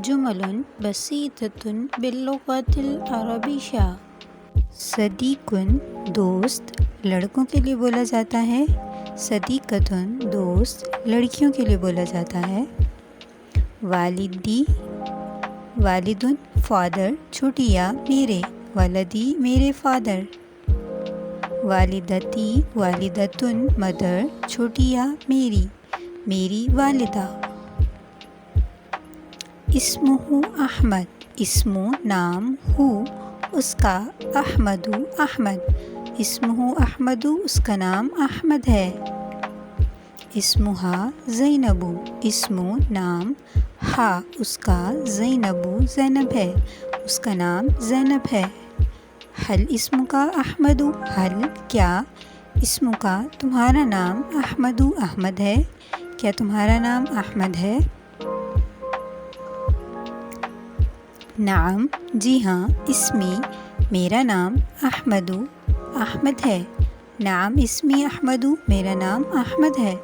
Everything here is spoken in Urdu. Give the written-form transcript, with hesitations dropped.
جمل بسيطة باللغة العربية۔ صدیق دوست لڑکوں کے لیے بولا جاتا ہے، صدیقۃ دوست لڑکیوں کے لیے بولا جاتا ہے۔ والدی والد فادر چھوٹی یا میرے، والدی میرے فادر۔ والدتی والدۃ مدر چھوٹی یا میری، میری والدہ۔ اسمہ احمد اسم نام ہو اس کا، احمد احمد اسمہ احمد اس کا نام احمد ہے۔ اسمہا زینب اسم نام ہا اس کا، زینب زینب ہے اس کا نام زینب ہے۔ حل اسم کا احمد حل کیا اسم کا تمہارا نام احمد احمد ہے، کیا تمہارا نام احمد ہے؟ نعم جی ہاں، اسمی میرا نام احمد احمد ہے، نعم اسمی احمد میرا نام احمد ہے۔